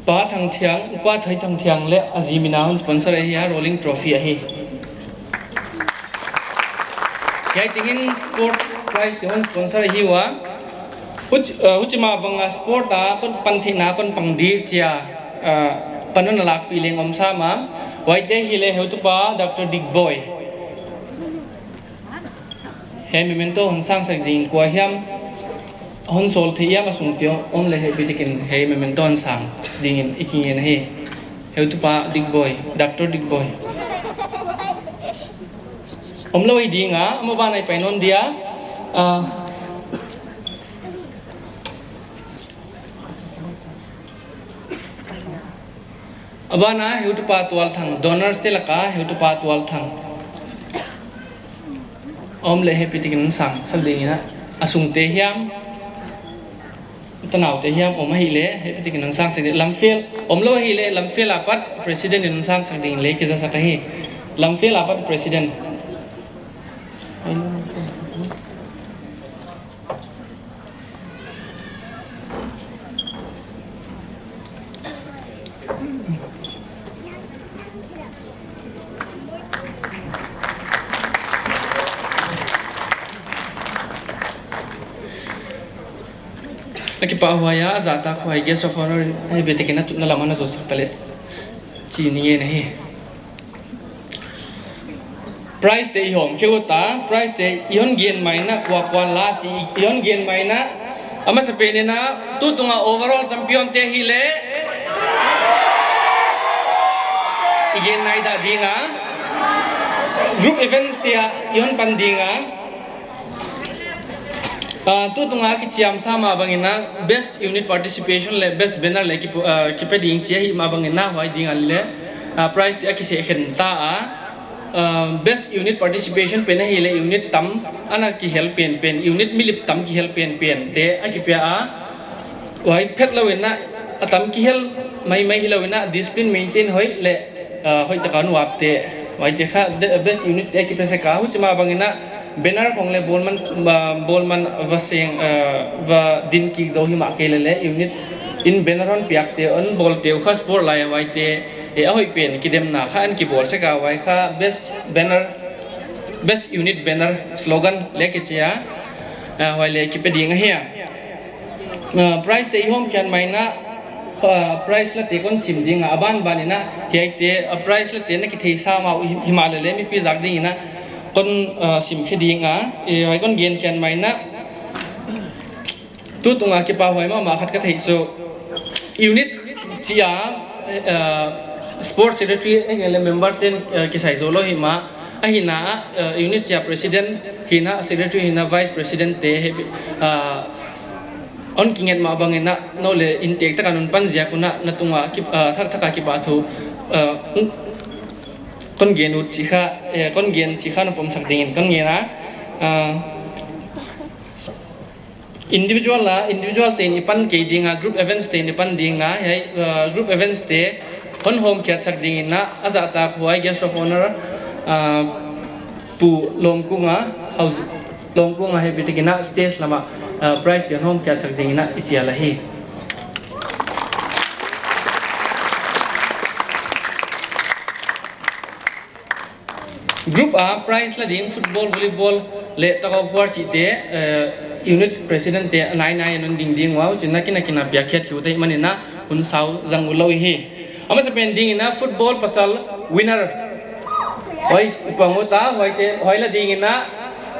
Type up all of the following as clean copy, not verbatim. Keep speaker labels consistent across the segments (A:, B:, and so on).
A: pa thang thiang pa thai thang thiang le azimina hun sponsor hi rolling trophy hi kai tingin sports prize te hun sponsor hi wa uchima banga sport a kon panthina kon pangdi chia panon lak pileng om sama white day hi le heutupa Dr. Dick Boy he memento hun sang sang ding kwa hiam hon sol thia ma sung tio om le he bitikin he memento han sang ding in ikin he heutupa Dick Boy Dr. Dick Boy om lo hi dinga ama ba nai painon dia abana heutupa twal thang donors te laka heutupa twal thang om le he bitikin sang sang ding na asung te hiam tanaw te hiam om hi le he bitikin sang sang lamfel om lo hi le lamfel apat president in sang sang ding le kisa sa hi lamfel apat president lagi pahwaya zata khwai guest of honor ai betekena tutna lamana joseph pale chini ne prize de hom khewta prize de ion gen maina kwa kwa la chi ion gen maina ama se penena tu tunga overall champion te hile igen naida dinga group events dia ion pandinga tu tunga ki chiam sama bangina best unit participation le best banner le ki pe ding chi hi ma bangina hoi ding alle prize ti ki se khen ta best unit participation pen hi le unit tam ana ki help pen unit milip tam ki help pen te aki pe hoi phet lawena atam ki hel mai hilawena discipline maintain hoi le hoi takan wap te hoi te kha best unit te ki pe se ka hu chima bangina banner khong le bolman vaseng va din ki zo hi ma ke le unit in banner on piak te on bol te kha sport lai wai te e hoi pen ki dem na kha an ki bol se ka wai kha best unit banner slogan le ke chia wai le ki pe ding hia prize te hom khan mai na prize la te kon sim ding aban banina hi te prize la te na ki thei sa ma himalaya le mi pi jak ding ina kon sim khedinga ai kon gen khan mai na tu tunga ki pa hoi ma khat ka thei so unit chia sports secretary engele member ten ki sai zo lo hi ma ahina unit chia president hina secretary hina vice president te on kinget ma bangena no le intake ta kanun panjia kuna na tunga ki thar thaka ki pa thu con gen ut chi kha con gen chi kha na pom sak ding con gen na individual te ni pan ke dinga group events te ni pan dinga group events te on home khat sak ding na aza ta khwai guest of honor pu longkunga house longkunga he bitikina stage lama prize te home khat sak ding na ichiala hi group a prize la ding football volleyball le taka for chi te unit president te nai non ding wow china kina byakhet ki utai manina un sau zangulo hi ama se pending ina football pasal winner hoi pangota hoi la ding ina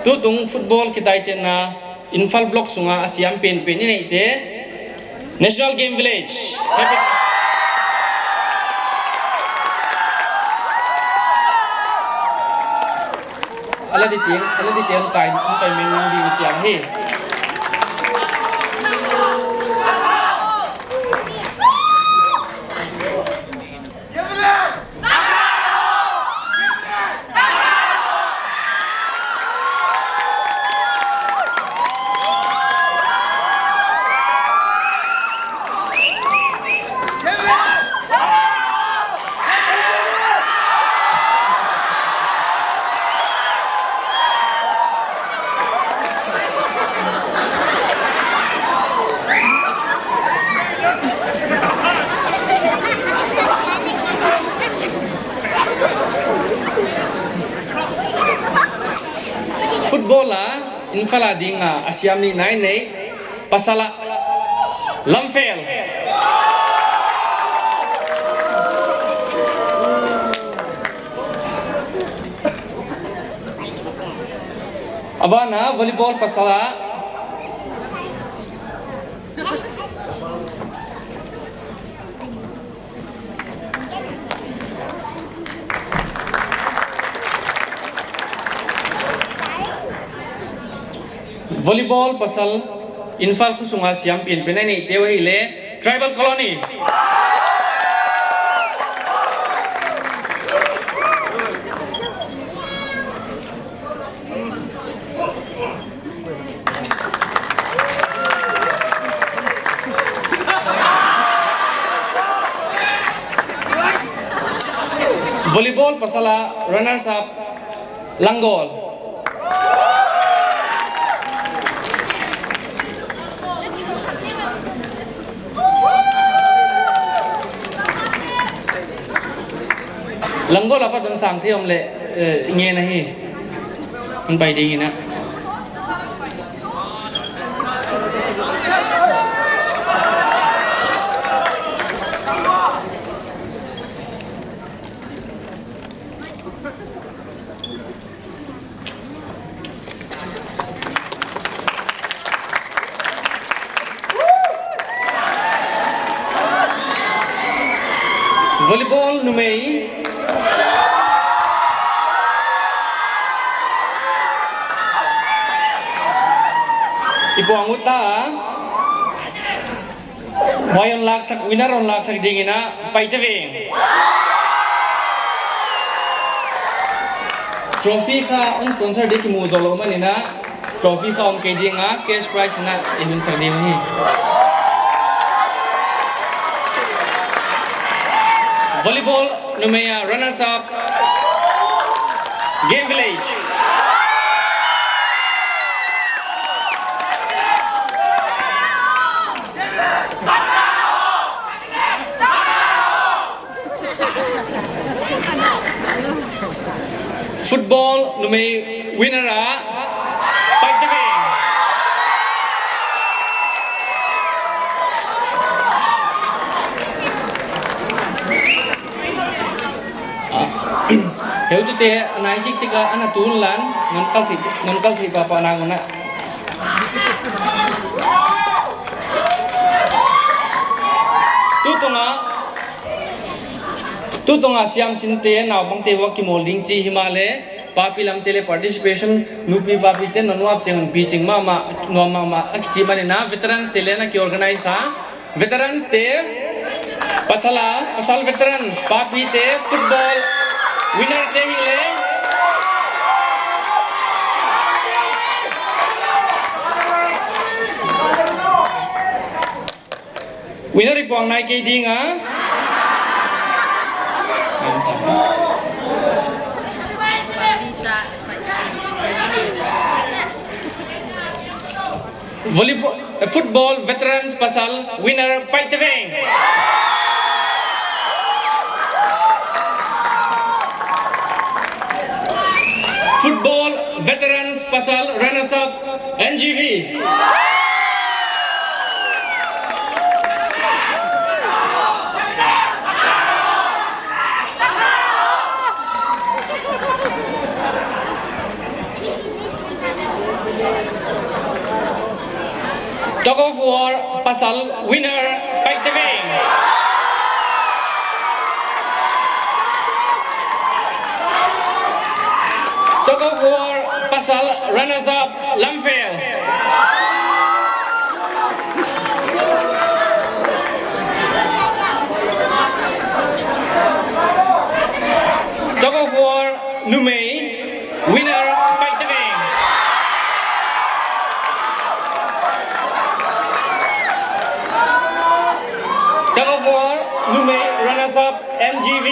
A: tu tung football ki tai te na infal block sunga asiam pen ni te national game village ala di tiang kai meng di chiang hi football infala dinga asiam ni nai nei pasala lamfel abana volleyball pasala volleyball pasal infal khusunga siam pin penai nei tewa ile tribal colony volleyball pasala runners up Langgol Langgol apa dan sang thiam le nge na hi man pai ding na volleyball numei ipo anguta wayon laksak winner on laksak dingina paiteving trophy ka on sponsor de ki muzolo manina trophy ka on kedinga cash prize na imin sarding hi volleyball numaya runners up game village football numay winner pagtibing hiểu chứ tê này chiếc chiếc anh là tuôn lan ngân câu thịt và nàng nè tu tonga siam sinte naw bang te wa ki molding chi himale papi lam tele participation nupi papi te nonwap cheng pitching ma akchi mane na veterans tele na ki organize veterans te pasal veterans papi te football winner te hile winner ipong nai ke dinga volleyball football veterans pasal winner paiteveng football veterans pasal runners up NGV tug of war pasal winner paiteveng tug of war pasal runners up Lamphel tug of war Numei winner paiteveng tug of war Numei runners up NGV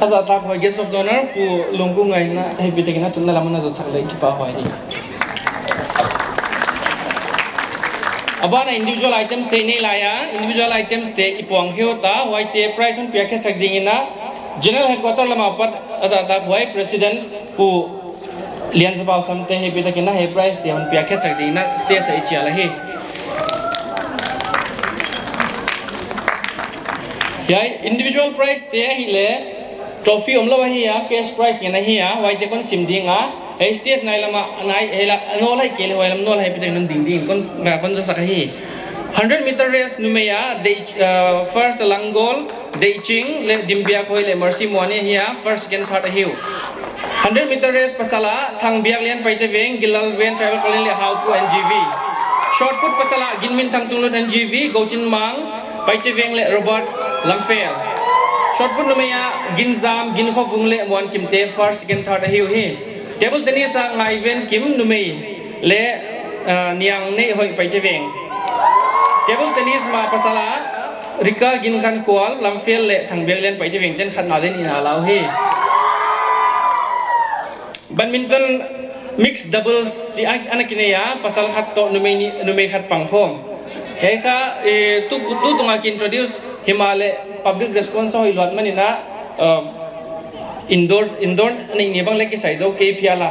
A: asa tak hoy guest of honor pu longku ngai na hebi tekina tunna lamana jo saklai ki pa hoy ni abana individual items te nei laya individual items te ipuang hiota white te price on pia khesak dingina general headquarter lama pat azata huai president pu lian sabau samte he bita kina he price te on pia khesak dingina state sa ichiala hi ya individual price te hi le trophy omlo hi ya cash price ngena hi ya white te kon sim dinga STS nai lama nai hela no lai kele hoilam no lai pitai nan ding ding kon sa sakahi 100 meter race numeya de first langgol de ching le dimbia khoi le mercy moane hiya first second third hiu 100 meter race pasala thang biak lian paite veng gilal ven travel kolin le how to NGV short put pasala ginmin thang tunut NGV gochin mang paite veng le Robert Lamfel short put numeya ginzam ginkho bungle mon kimte first second third hiu hi table tennis sa ngai ven kim numei le niang nei hoi paite veng table tennis ma pasala rika gin khan khwal lamfel le thangbel len paite veng ten khat na den ina lau hi badminton mixed doubles si anakine ya pasal khat to numei khat pangphom heka tu tunga ki introduce himale public response hoi lot manina indoor nei ni bang leki saizo ke phiala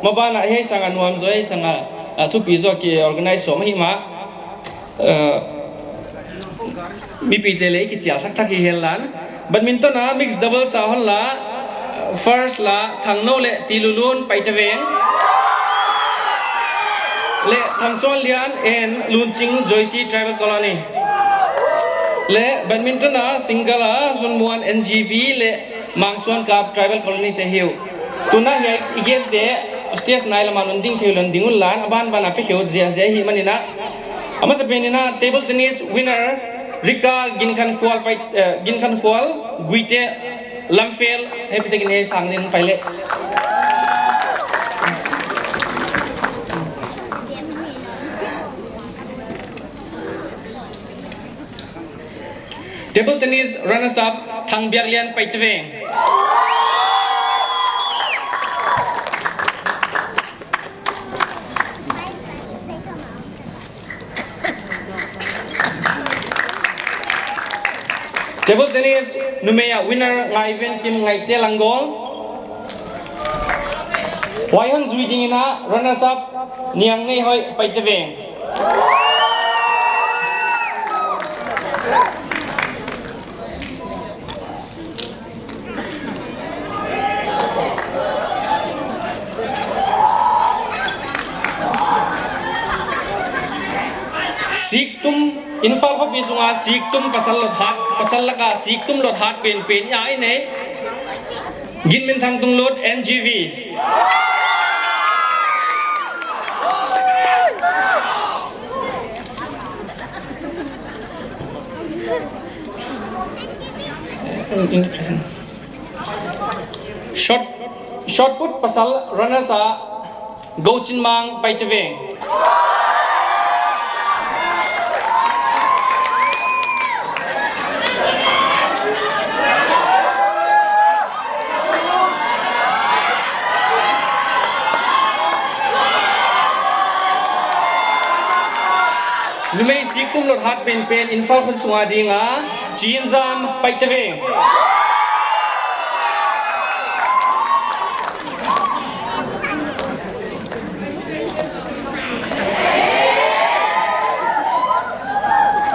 A: mabana he sanga nuam zo he sanga thu pi zo ki organize so ma hi ma mi pi te le ki chia thak thak hi helan badminton na mix double sa hon la first la thangno le tilulun paitaweng le thangson lian en lunching joysi tribal colony le badminton na single la sunmuan NGV le Mangsuan Cup Tribal Colony te hiu tuna hi igen de stage nai lama lunding theulan dingul lan aban bana pe hiu zia zia hi manina ama se penina table tennis winner Rika Ginkhan Khwal Guite Lamfel happy te gine sangnin paile table tennis runners up Thang Biak Lian Paitweng table tennis numeya winner ngai ven kim ngai te langgol Waihan Zuidingina runners up niang nei hoi Paitweng Siktum infal ko bisunga siktum pasal laka siktum lot hat pen ya ini ginmin thang tung lot NGV shot put pasal runner sa Gochin Mang Paitweng numei siktum lot hat pen infal khon sunga dinga chinjam Paitweng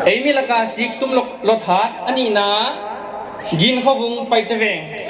A: Amy laka siktum lot hat ani na gin khowung Paitweng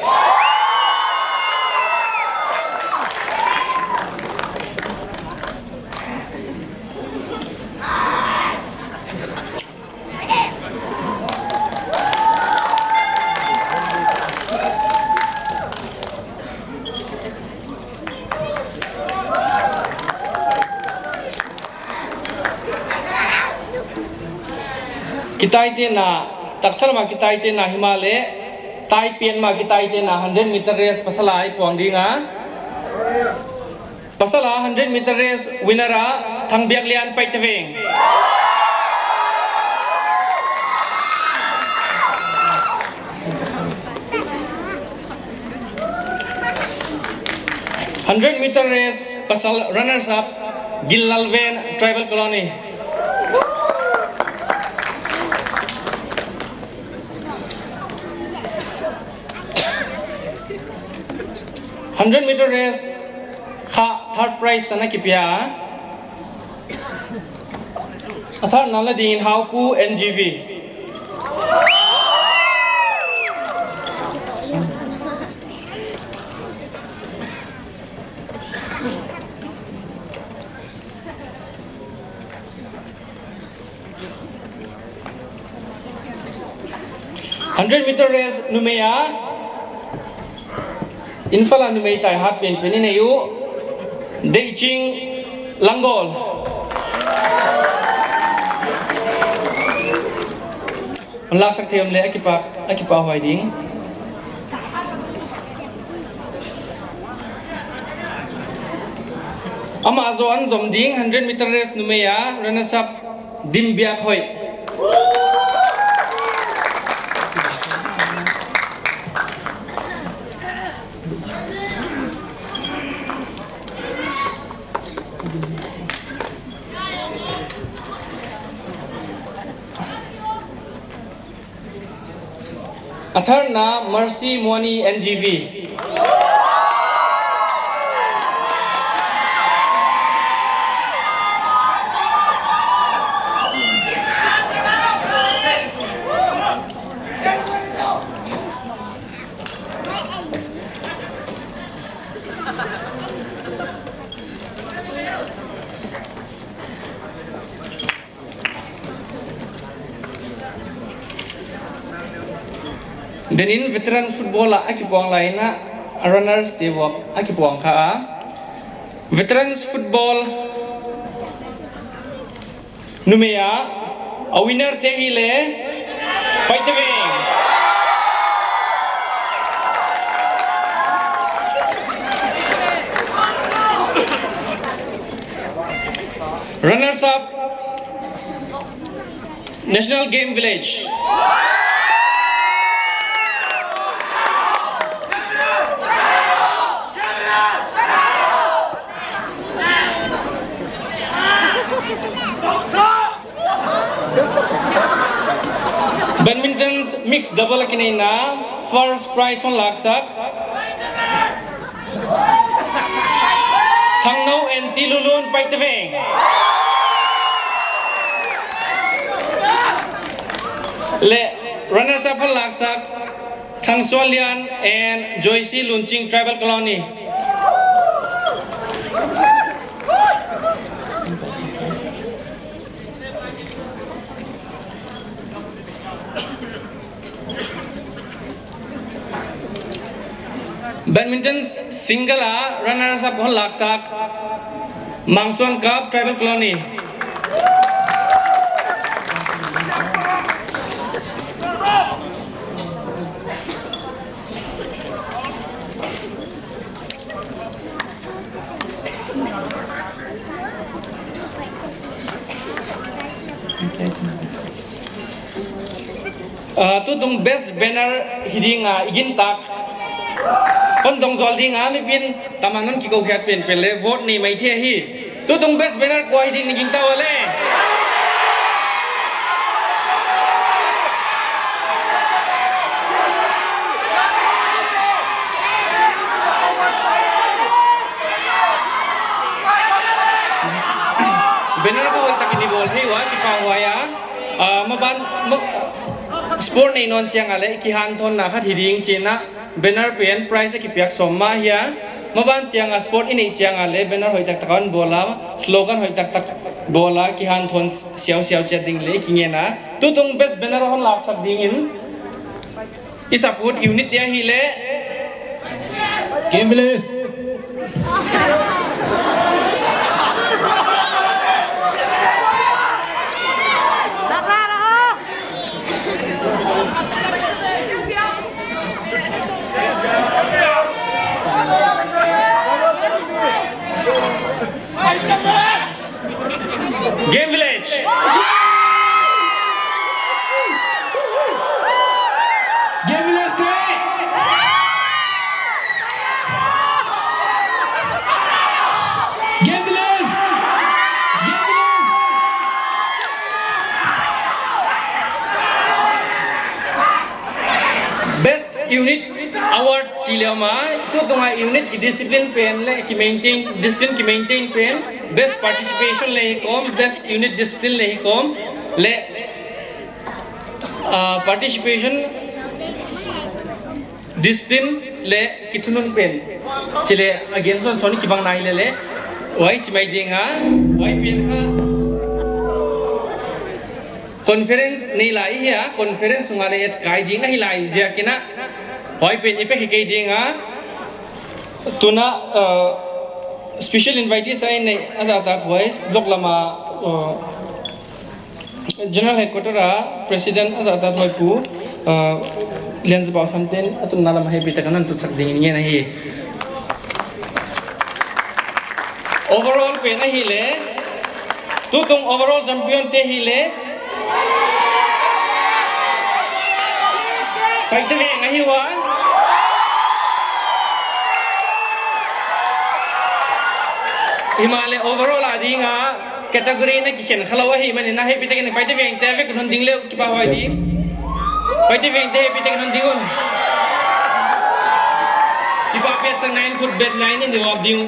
A: kita ite na taksal ma kita ite na himale tai pen ma kita ite na 100 meter race pasala ipong dinga pasala 100 meter race winera Thangbiak Lian Paitweng 100 meter race pasal runners up Gillalven Tribal Colony 100-meter race third prize tana kipia athar nala ding how pu NGV $100-meter race Numea Infala Numei Tai Hat Pen Peninayu Deiching Langol Unlak sak theom le akipa hoiding Amazon zomding 100-meter race Numea runners up Dimbiak hoi Atharna Mercy Mwani NGV Denin veterans football akipuang laina runners develop akipuang ka veterans football Numea a winner te hile paiteveng runners up National Game Village Badminton's mixed double kinina first prize on laksak Thangno and Tilulun Paiteveng Le runners up on laksak Thangsualian and Joycey Lunching Tribal Colony Badminton's single runners up on laksak Mangsuan Cup Tribal Colony Tudung best banner hiding igintak Kontong zolding mi pin tamanon kiko khat pen pele vote ni mai the hi tudung best banner ko hiding ni ging tawale banner ko takini bol thei wa ki pawaya maban sport nei non chiang ale ki han thon na kha hiding chena banner pen prize ki piak somma hia maban chiang sport ini chiang ale banner hoi tak takon bola slogan hoi tak bola ki han thon siao chatting le kingena tutung best banner hon lak sak dingin isaput unit dia hile game village Game Village. Game Village play. Game Village. Game Village. Best unit award chilema tu tunga unit ki discipline pen le ki maintain pen best participation le kom best unit discipline le kom le participation discipline le kitunun pen chile again son ki bang nai le wai chimai dinga wai pen kha conference nei lai ya conference ngale et kai dinga hi lai ja kina wai pen ipe hi dinga tuna special invitees ai nei azata khoi blok lama general headquarter president azata thoi pu lens ba samten atum nalam he bita kanan tu sak ding nge na hi overall pe na hi le tu tung overall champion te hi le pai te nga hi wa himale overall adinga category na ki khen khalawa hi mane na he bita ke pai te veng te ve kun ding le ki pa wa di pai te veng te bita ke non dingun ki pa pet sang 9 khut bet 9 ni wa ding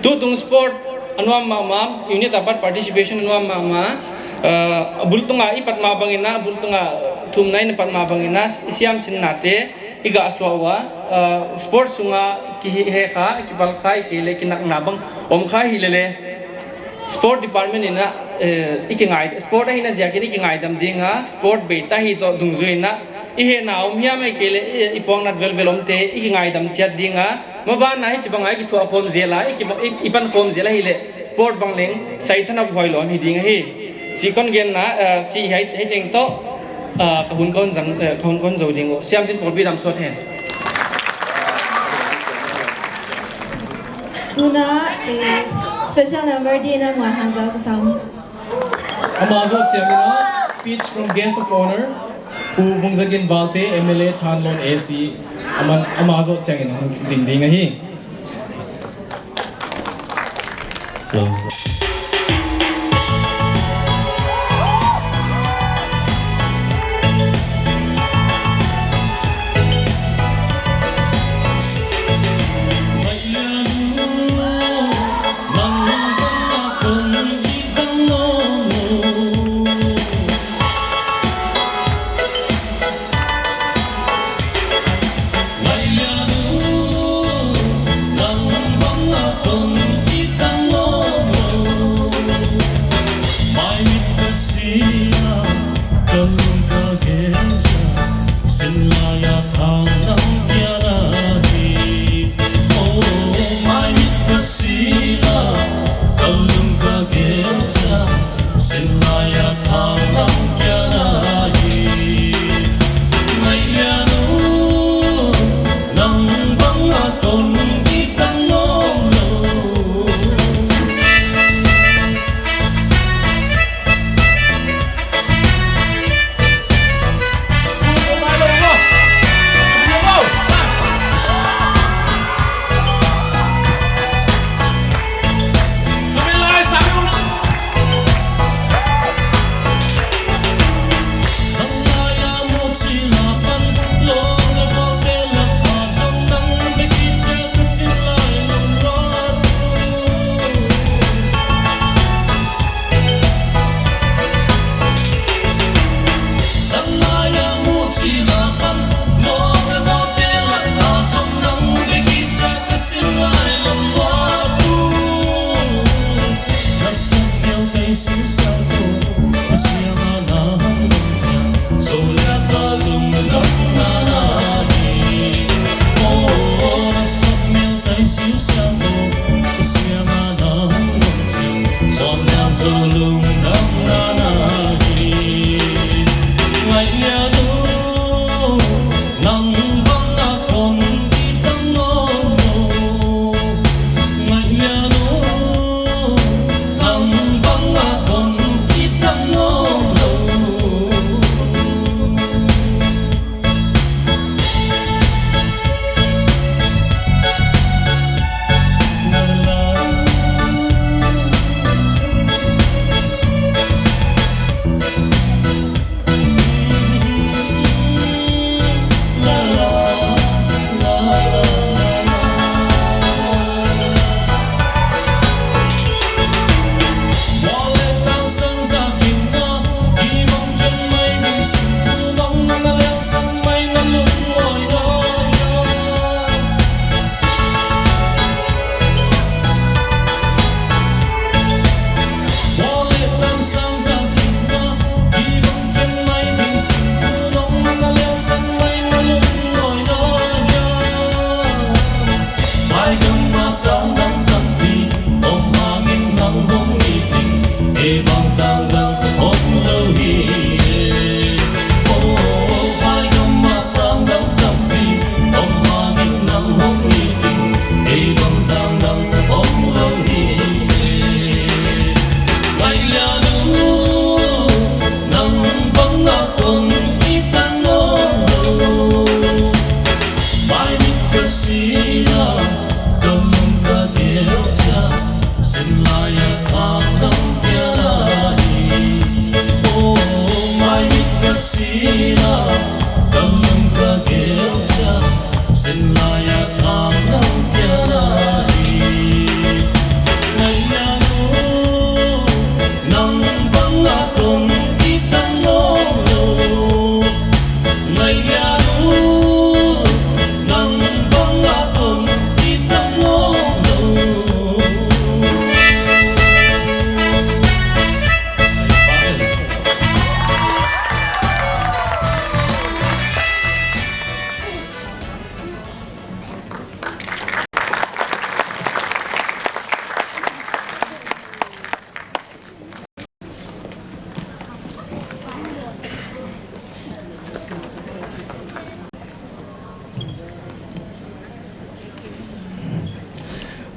A: tu tung sport anuam mama unit apat participation anuam mama bultunga ipat ma bangina bultunga thum nai pat ma bangina siam sin nate iga aswawa sport sunga ki he kha ki bal khai ke le kinak na bang om kha hilele sport department ina ikingai sport hina jakini kingai dam dinga sport beta hi to dungzuina ihe na om hiam ai ke le ipong nat velvelom te ikingai dam chat dinga maba na hi chibangai ki thua khom zela ipan khom zela hi le sport bangleng sai thana bhoilon hi dinga hi chi kon gen na chi hai teng to kahun kon zo dingo siam sin por bi dam so then
B: tuna special number di na mo hang za ko sam
C: Amazo Chemina speech from guest of honor who Vungzagin Valte MLA Thanlon AC Amazo Chemina ding ding hi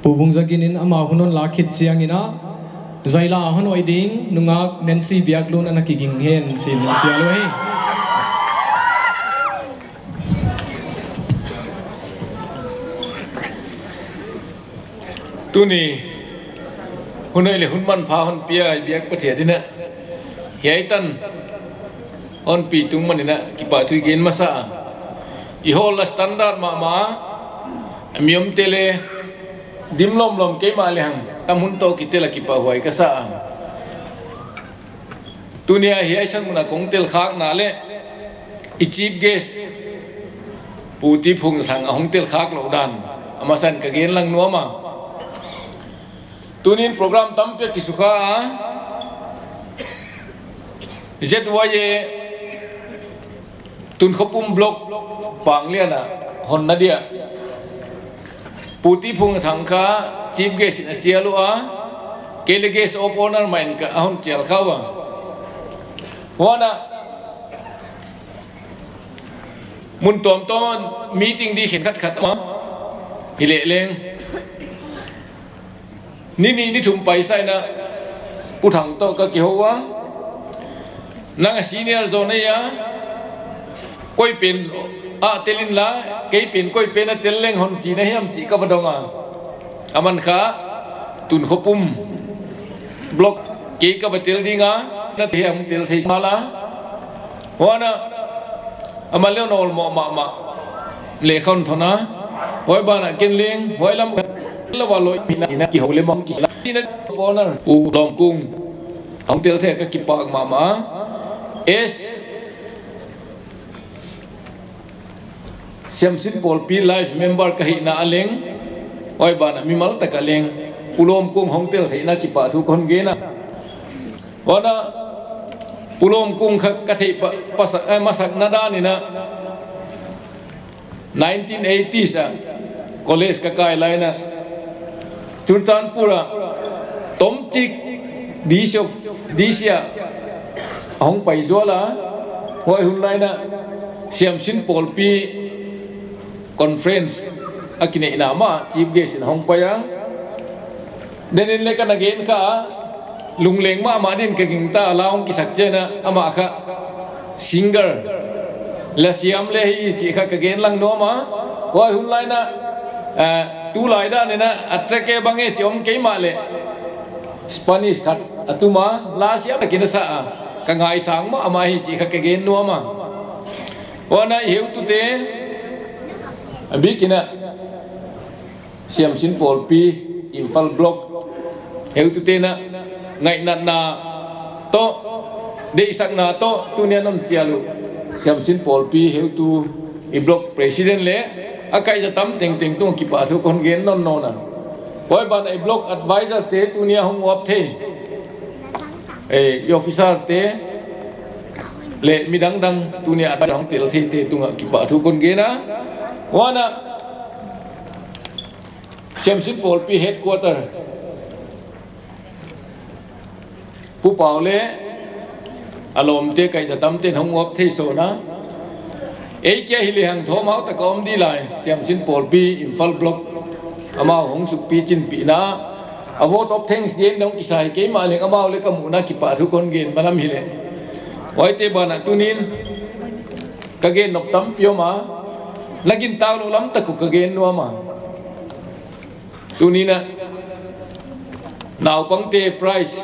C: puvung zaginin ama hunon lakit chiang ina zaila hon oiding nungak Nancy Biaglun anakiging hen sin sialo he
D: tuni hunai le hunman pha hon pia biak pathia dina hiaitan on pi tung manina ki pa thui gen masa I hol la standard ma miom tele dimlom lom ke ma le hang tamun to ki tela ki pa huai ka sa tunia hiai sang na kong tel khak na le I chief guest puti phung sang hong tel khak lo dan amasan ka gen lang nuama tunin program tampe kisuka ZYE tun khopum blok pangliana hon nadia puti phung thangka chief guest na chialu kele guest of honor main ka hon chial khawa wana mun tom ton meeting di khen khat ma hile leng ni thum paisa na pu thang to ka ki howa nang senior zone ya koi pen telin la kei pen koi pen na tel leng hon chi na hiam chi ka badonga aman kha tun khopum block ke ka batel dinga na hiam tel thei mala wana amaleo nol mo ma le khon thona hoi bana ken leng hoi lam la wa loi na ki hole mong ki na corner u dom kung hong tel the ka ki pak ma es Siamsin Paul P life member kahi na aleng oi bana mimal ta kaleng pulom kung hongtel theina ki pa thu kon ge na wana pulom kung kha ka thei pasak masak na da ni na 1980s college ka kai lai na Churchanpura tomchik disia hong pai zola hoi hun lai na Siamsin Paul P conference akine inama chief guest in hong paya denin le kana gen kha lungleng ma din ka gingta laung ki sakche na ama kha singer la siam le hi chi kha ka gen lang no ma hoi hun lai na tu lai da ne na atrake bange chom ke ma le Spanish khat atuma la siam ka kina sa ka ngai sang ma ama hi chi kha ka gen no ma wana heu tu te Abikina Siamsin Paul P Infal Block heu tu tena ngai na to de isak na to tunia nom chialu Siamsin Paul P heu tu I block president le akai ja tam teng tu ki pa thu kon gen non no na hoi ban I block advisor te tunia hong op the officer te le midang dang tunia adang tel the te tunga ki pa thu kon ge na wana Siamsin Paul P headquarter pu paule alom te kai jatam ten hong op thei so na ei ke hili hang thom hau ta kom di lai Siamsin Paul P Infal Block ama hong su pi chin pi na a vote of thanks gen dong ki sai ke ma le ama le ka mu na ki pa thu kon gen malam hile wai te bana tunin ka gen nop tam pio ma lagin tao lo lam taku kagen no ma tunina naw pangte price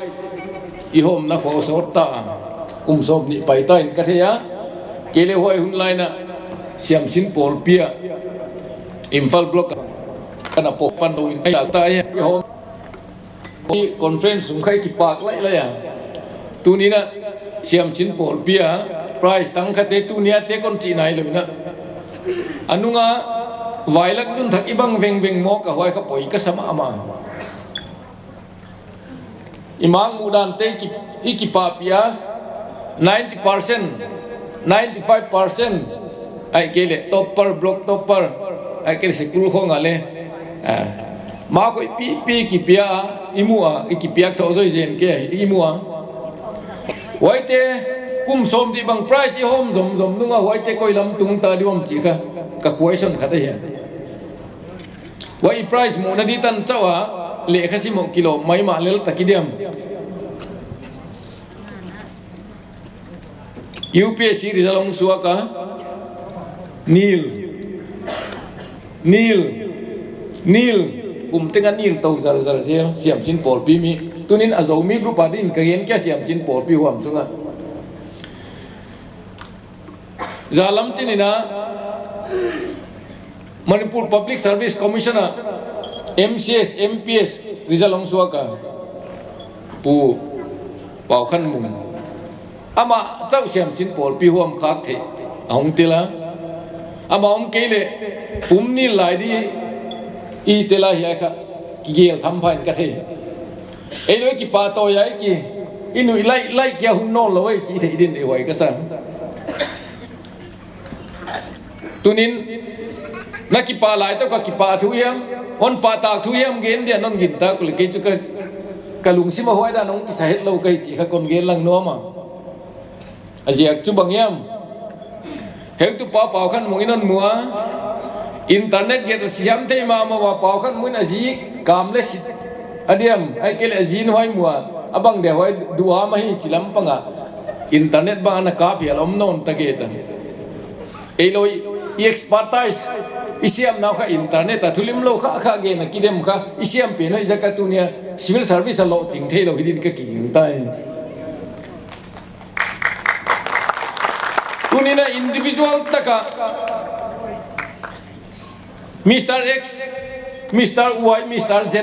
D: I hom na ko sorta kum som ni pai ta in ka thea kele hoi hun lai na Siamsin Paul Pia Infal Block kana po pan do in ai ta ai hom ni conference sum khai ki pak lai la ya tunina Siamsin Paul Pia price tang khate tunia te kon chi nai lo na anunga wailak dun thak ibang veng mo ka hoi ka poi ka sama ama imang mudan te ki ikipa pias 90% 95% ai kele topper block topper ai kele sekul kho ngale ma ko pi ki pia imua ikipiak tho zoi zen ke imua waite kum som di bang price I hom zom nunga hoite koi lam tung ta diom chi ka question khata ya wa i price mo na di tan chawa le khasi mo kilo mai ma lel takidiam UPSC result ong suaka nil kum tenga nil tau zar zel siam sin pol pi mi tunin azo mi group adin ka yen kya siam sin pol pi huam sunga zalam chinina Manipur Public Service Commissioner MCS MPS result ong suaka pu pau khan mum ama chau siam sin pol pi huam khak the ahong tila ama om kele pumni lai di i tela hi kha ki gel tham phan ka the ei loi ki pa to yai ki inu lai kya hun non loi chi the din e wai ka sang tunin na ki pa lai to ka ki pa thu yam on pa ta thu yam gen dia non gin ta kul ke chu ka kalung sima hoi da nong ki sa het lo kai chi kha kon gen lang no ma ajiak chu bang yam heu tu pa pau khan mong inon mua internet get siam te ma wa pau khan mun aji kam le sit adiam ai kel azin hoi mua abang de hoi dua ma hi chilam panga internet ba na ka phi alom non ta ge ta ei loi expertise isiam naw kha internet a thulim lo kha ge na kidem kha isiam pe no izaka tunia civil service lo ching the lo hidin ka king tai tunina individual taka Mr. X, Mr. Y, Mr. Z,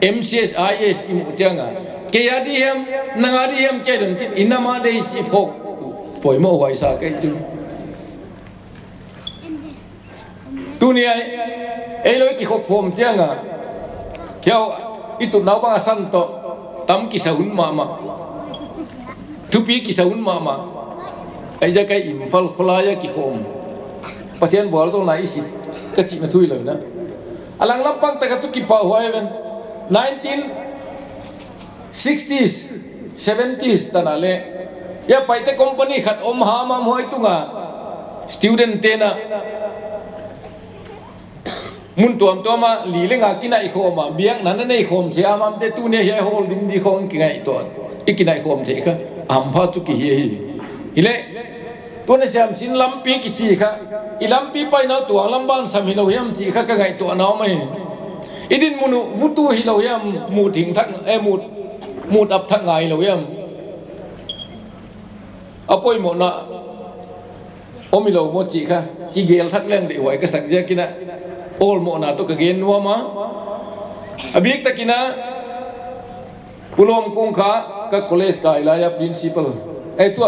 D: MCS, IS imu janga. Kaya diam, nangari diam kaya inama deh cipok, poi mau waisa kaya itu. Dunia, eloi kikop hom janga. Kau itu nawa santo, tam kisahun mama, tupi kisahun mama. Aja kaya infal kolaya kihom, pasien buat tu naisi. Kecil na thui na alang lampang ta katu ki pa huai ben 1960s 70s tanale ya paite company khat om ha mam hoi tunga student te na mun tuam to ma li le nga kina i khoma biang nan nei khom the amam te tu ne he hol dim di khong ki ngai to ikina khom the ka am pha tu ki hi ile tu ne siam sin lampi ki chi kha ilampi pai na tuang lamban sam hilo yam chi kha ka ngai to naw mai idin munu vutu hilo yam mu thing thak mu ap thak ngai lo yam apoi mo na omilo mo chi kha ki gel thak leng de wai ka sak ja kina ol mo na to ka gen wa ma abik takina pulom kung kha ka college ka ilaya principal tu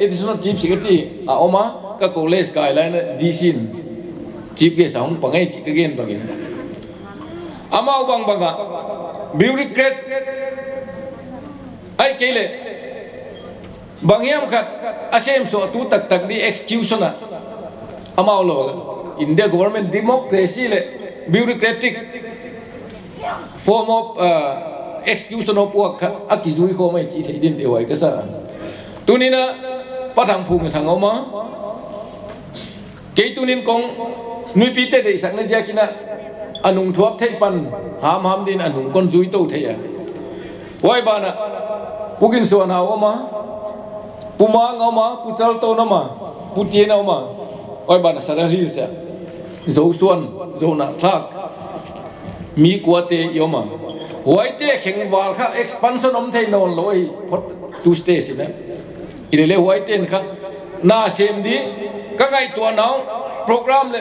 D: additional chief secretary a oma ka college ka ilaya disin chief ge saung pangai chi ka gen bagin ama ubang banga bureaucrat ai kele bangyam khat asem so tu tak tak di executioner ama lo India government democracy le bureaucratic form of execution of work akizui ko mai chi thei din de wai ka sa tunina pathang phung thang oma ke tunin kong nui pi te de sak na ja kina anung thuap thei pan ham din anung kon zui to thei ya wai bana pugin so na oma pumang oma puchal to na ma putie na oma wai bana sarali sa zo suan zo na thak mi kwate yoma wai te khengwal kha expansion om thei non loi phot tu stage na ile wai ten kha na sem di ka ngai to naw program le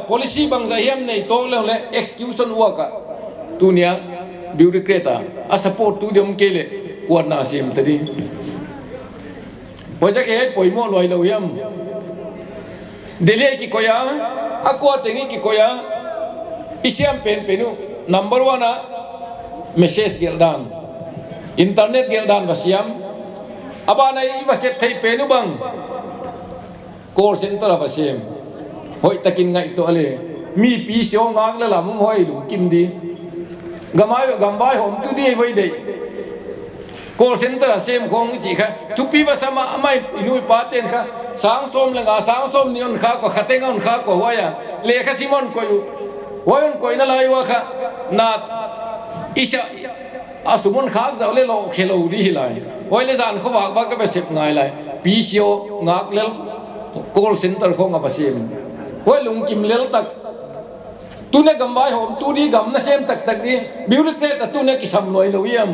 D: policy bang za hiam nei to le execution work tunia bureaucrat a support tu dem kele kwat na sem tadi wai ja ke poimo loi lo yam Delhi ki koya akwa tengi ki koya isiam penu number 1 a message geldan internet geldan basiam abana i wasep thei penu bang call center basem hoi takin ngai to ale mi pi sio ngak la lam hoi lung kim di gambai hom tu di voi dei call center sem khong chi kha thupi basama amai inui paten kha sang som lenga sang som nion kha ko khatenga on kha ko hoya le kha simon ko yu wayon ko ina lai wa kha na isa asumun khak za le lo khelo di hilai wai le zan kho wa ba ka be sep ngai lai PCO ngak lel call center kho nga pasim wai lung kim lel tak tu ne gam bai hom tu di gam na sem tak tak di bureaucrat tu ne ki sam loi lo yam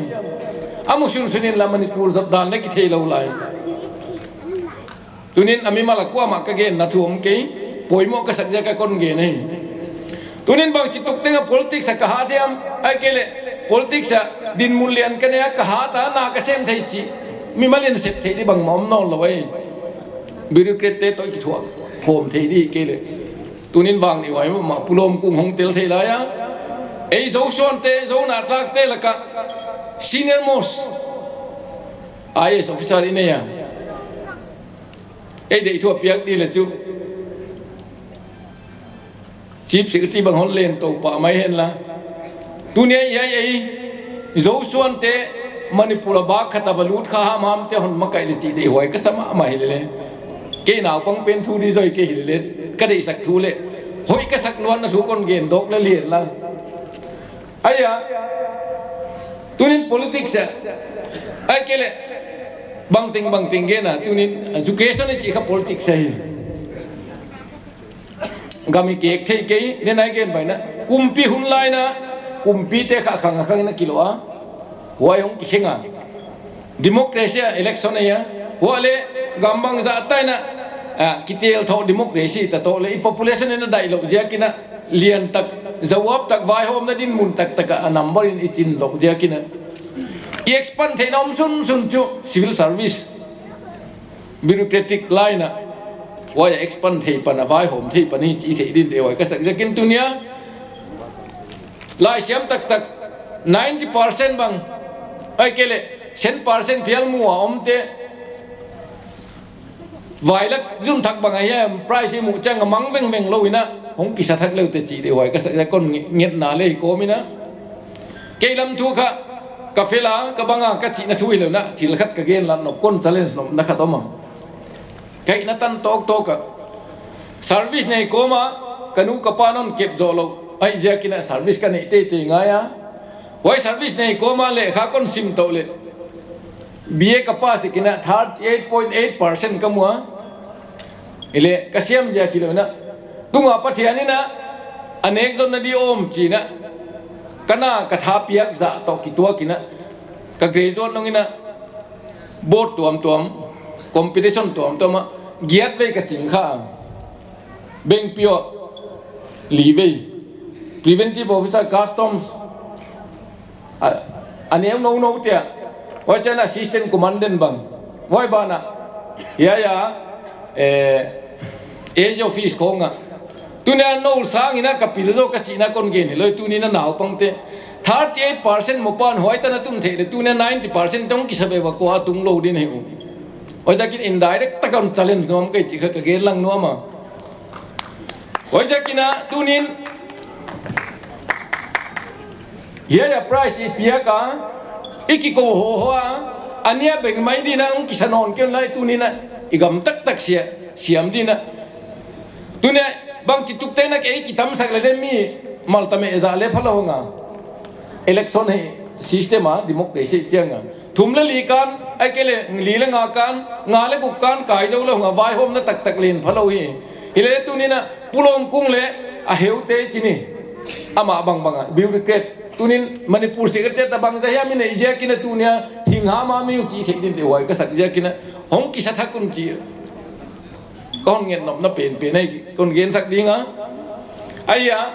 D: amu sun sunin la Manipur zat dan le ki thei lo lai tunin ami mala kwa ma ka gen na thuam ke poimo ka sakja ka kon ge nei tunin bang chituk tenga politics ka ha jam ai kele politics din mulyan ka ne ka ha ta na ka sem thei chi mi malin sep thei di bang mom no lo wai bureaucrat te to ki thua hom thei di kele tunin bang ni wai ma pulom kung hong tel thei la ya ei zo son te zo na trak te la ka senior most IS officer ine ya ei de thua piak di la chu chief secretary bang hon len to pa mai hen la tunia yai ei zo son te Manipur ba khata balut kha ham ham te hon makai le chi de hoi ka sama ma hele ke naw pang pen thu di roi ke hele ka dei sak thu le hoi ka sak luan na thu kon gen dok le lien la aya tunin politics ai kele bang ting ge na tunin education chi kha politics ai gami ke thei ke ne nai gen bai na kumpi hun lai na kumpi te kha khang khang na kilo a hoi hong ki khenga democracy election ya wale gambang za tai na kitel tho democracy ta to le population na dai lo ja kina lian tak jawab tak vai hom na din mun tak tak number in ichin lo ja kina expand the nom sun chu civil service bureaucratic line why expand the pana vai hom the pani chi the din de wai ka sak ja kin tunia lai siam tak tak 90% bang ai kele 10% phial mua omte vài lắc zoom thắc bằng ai price mu chang mang veng veng lâu ina hong kisa thắc lâu te chỉ để hoài cái sợi con nghiệt nà lê cố mi na cây lâm thu kha cà phê lá cà banga cái chị na thui lâu na thì là khát cái gen là nó con challenge nó khát tôm mà cây na tan tok tok cả service này cố mà kanu kapanon kẹp rồi lâu ai giờ kia service cái này tê tê ngay á hoài service này cố mà lệ khá con sim tàu lệ BA capacity kina 38.8% kamua ile kasiam ja kilo na tunga pathiani na anek zon na di om chi na kana katha piak za to ki tua kina ka graduate nongina board tuam competition tuam ma giat ve ka ching kha beng pio li ve preventive officer customs anem no tia why chana assistant commandant bang why bana ya age office ko nga tunia no sang ina kapil zo ka china kon ge ni loi tunina naw pangte 38% mopan hoi ta na tum the le tunia 90% tong ki sabe wa ko tung lo din heu oi ta kin indirect ta kon challenge nom kai chi kha ka ge lang no ma oi ja kina tunin ya price ipia ka iki ko ho ania beng mai dina ung kisanon ken lai tunina igam tak siam dina tunia bang chituk te na ke kitam sak le mi maltame eza le phalo nga election he system a democracy chenga thumle li kan ai kele li le nga kan nga le ku kan kai jo lo nga vai hom na tak len phalo hi ile tunina pulom kung le a heute chini ama bang bureaucrat tunin Manipur secretary ta bang jaya mi nei je kina tunia hingha ma mi chi the din te wai ka sak je kina hong ki sa thakun chi con nghiện nộp nó bền này con nghiện thật đi ngá ai à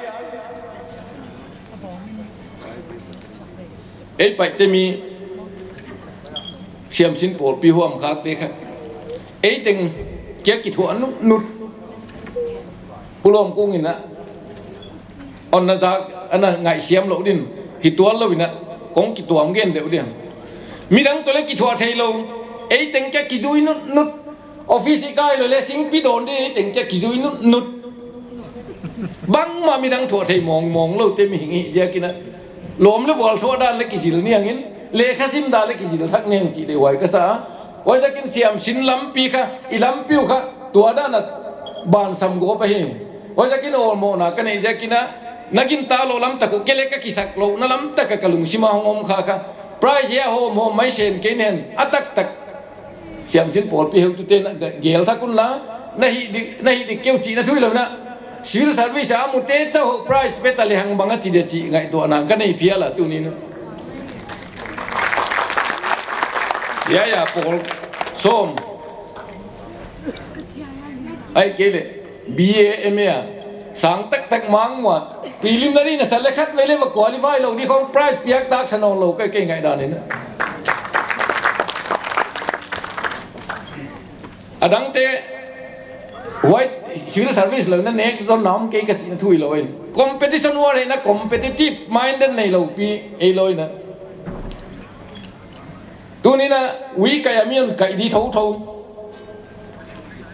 D: ấy vậy thì mi xem xin bổ pi huam khác thế khác ấy từng chết kỹ thuật nút pulom cũng nghe on na za anh ngại xem lỗ din hít tuan lâu nè con kỹ thuật nghiện đều đi mi đang tôi lấy kỹ thuật thấy lâu ấy từng chết kỹ thuật nút office kai lo le sing pi don di teng che ki zui nut bang ma mi dang thua thei mong lo te mi ngi je kina lom le bol thua dan le ki zil ni angin le khasim da le ki zil thak neng chi de wai ka sa wai ja kin siam sin lam pi kha i lam piu kha tua da na ban sam go pa hi wai ja kin ol mo na ka nei je kina nagin ta lo lam ta ko kele ka kisak lo na lam ta ka kalung sima hongom kha kha price ya ho mo mai sen ke nen atak tak siam sin pol pi heu tu te na gel tha kun la nahi di keu chi na thui lo na civil service a mu te cha ho price pe ta le hang banga chi de chi ngai to na ka nei phia la tu ni na ya pol som ai kele BA MA sang tak mang wa preliminary na select vele wa qualify lo ni khong price piak tak sanong lo kai ngai da ni na adang te white civil service lo na nek zo nam ke ka chi na thui lo in competition war na competitive minded nei lo pi e lo na tu ni na wi ka yamion kai di thau thau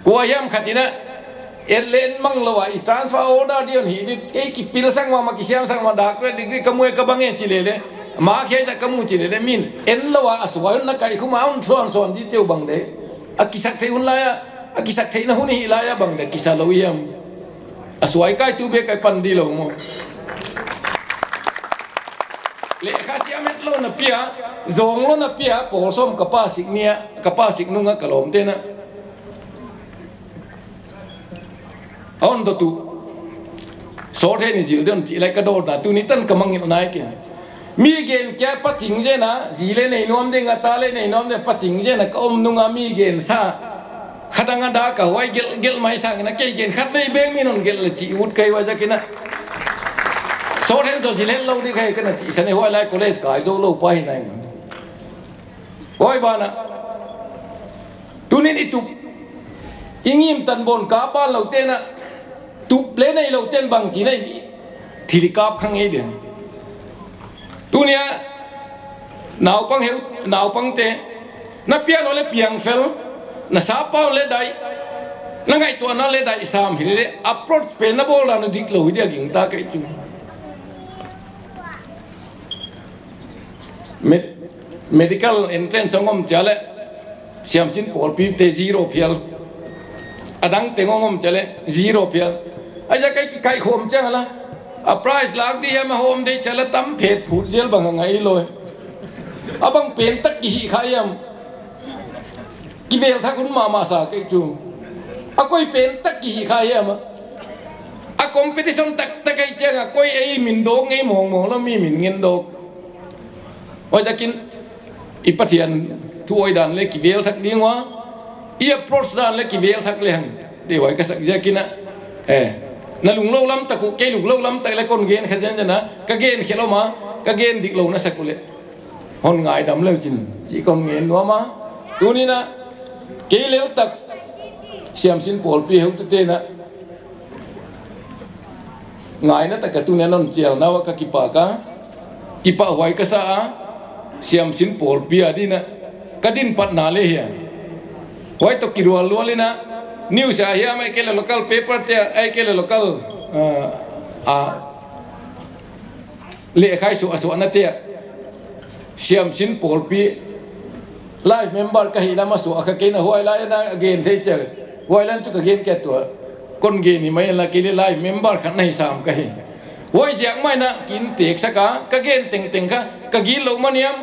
D: kwa yam khatina len mang lo wa transfer order dion hi di ke ki pil sang ma ki siam sang ma doctor degree kamu ka bange chi le ma khe ja kamu chi le min en lo wa aswa na kai kuma on son di teu bang de akisak the un la ya akisak the na hun hi la ya bang de kisa lo yam aswai kai tu be kai pan di lo mo le khasiam het lo na pia zong lo na pia por som kapasik nia kapasik nunga kalom te na on do tu so the ni jil don chi lai ka do na tu ni tan kamang il nai ke mi gen kya pa ching je na ji le nei nom de nga ta le nei nom de pa ching je na ka om nunga mi gen sa khadanga da ka hoi gel mai sang na ke gen khat nei beng mi non gel la chi ut kai wa ja ke na so then to ji le lo di kai ka na chi sa ne hoi lai college ka do lo pa hi nai hoi ba na tu ni itu ingim tan bon ka pa lo te na tu le nei lo ten bang chi nei thili kap khang ei de tu nia naw pang te na piano le piang fel na sa pa le dai na ngai to na le dai sam hi le approach pe na bol na dik lo hi dia ging ta kai chu medical entrance ngom chale siam sin pol pi te zero phial adang te ngom chale zero phial aja kai khom chang la a price lag di hem home de chala tam phet phut jel bang ngai loi abang pen tak ki khayam ki vel tha kun ma sa kai chu a koi pen tak ki khayam a competition tak kai chang a koi ei min do ngai mong lo mi min ngen do oi jakin ipathian thu oi dan le ki vel thak dingwa i approach dan le ki vel thak le hang de wai ka sak jakina na lung lâu lắm ta cũng cây lung lâu lắm tại lại con gen khai chân na cái gen khi lâu mà cái gen địch lâu nó sạch lệ hòn ngài đắm lâu chừng chỉ còn gen nữa mà tu ni na cây lêu tắc xem xin pol pi hậu tê na ngài na tất cả tu nên non chiang nào cái kipa hoài cái sa xem xin pol pi adi na cái din pat na le hiya hoài to kirua lua le na news a hiya mai kele local paper te ai kele local le khai su asu na te siam sin pol pi live member ka hi lama su aka ke na hoi la na again thei che hoi lan chu ka gen ke to kon ge ni mai la kele live member khan nei sam ka hi hoi jiang mai na kin tek saka ka gen teng ka gi lo maniam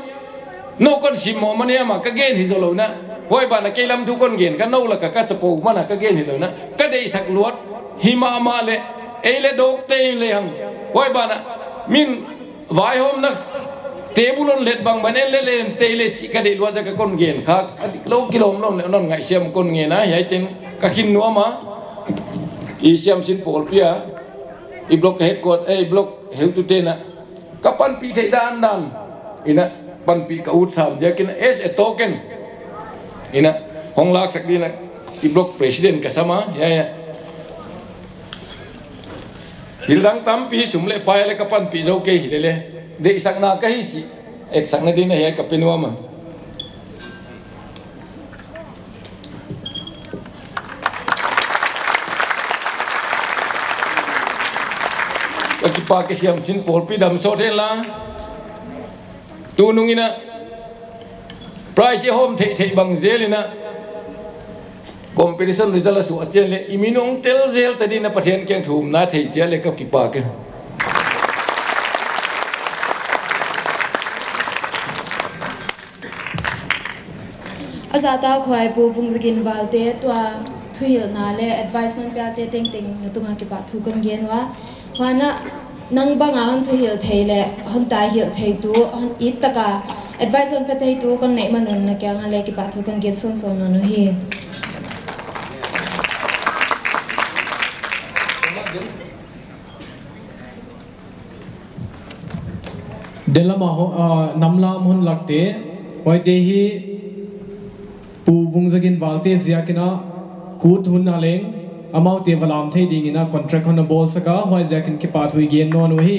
D: no kon sim mo maniam ka gen hi zo lo na hoi ba na kelam thu kon gen ka no la ka chapo mana ka gen hi lo na ka dei sak luat hima ma le ei le dok te le hang hoi ba na min vai hom na tebulon let bang ban le te le chi ka dei luat ja ka kon gen kha adik lo kilom lo non ngai siam kon nge na yai ten ka kin no ma i siam sin pol pia i block head court ei block heu tu te na kapan pi thei dan ina pan pi ka ut sam ja kin as a token ina hong lak sak dina i block president ka sama ya hildang tampi sumle paile kapan pi zo ke hilele de sak na ka hi chi ek sak na dina he ka penwa ma ki pa ke siam sin pol pi dam so the la tu nungina price home thei bang zelina competition result su achele iminong tel zel tadina pathian kyang thum na thei chele ka ki pa ke
B: azata khwai pu vungzagin valte twa thuil na le advice non piate ting ting natunga ki pa thu kon gen wa wana nang banga han thuil theile han ta hil thei tu han it taka advice on pe thei tu kon nei manun na kya ngale ki pa thu kon gen son son no hi
C: Delama namlam hun lakte wai dehi pu vungzagin valte ziakina kut hun aleng amau te valam thei dingina contract hon bol saka wai ziakin ki pathui gen non hi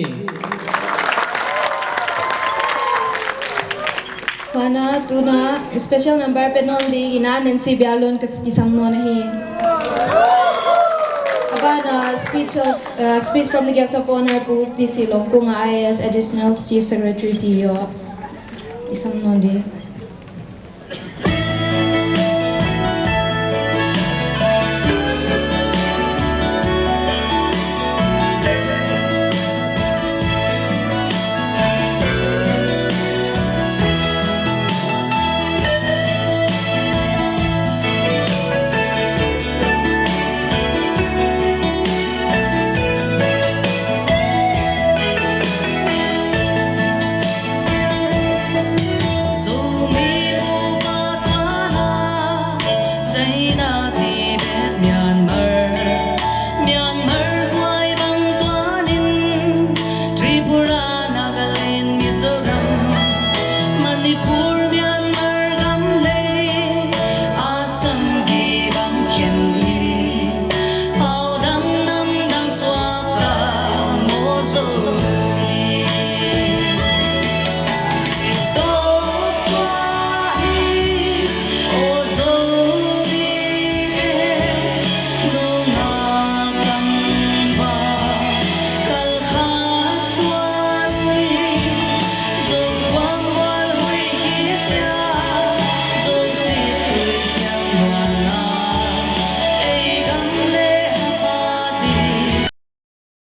B: wana tuna special number pe non di ina Nancy Bialon kas isam non hi abana speech from the guest of honor pu PC Longkung IAS additional chief secretary CEO isam non di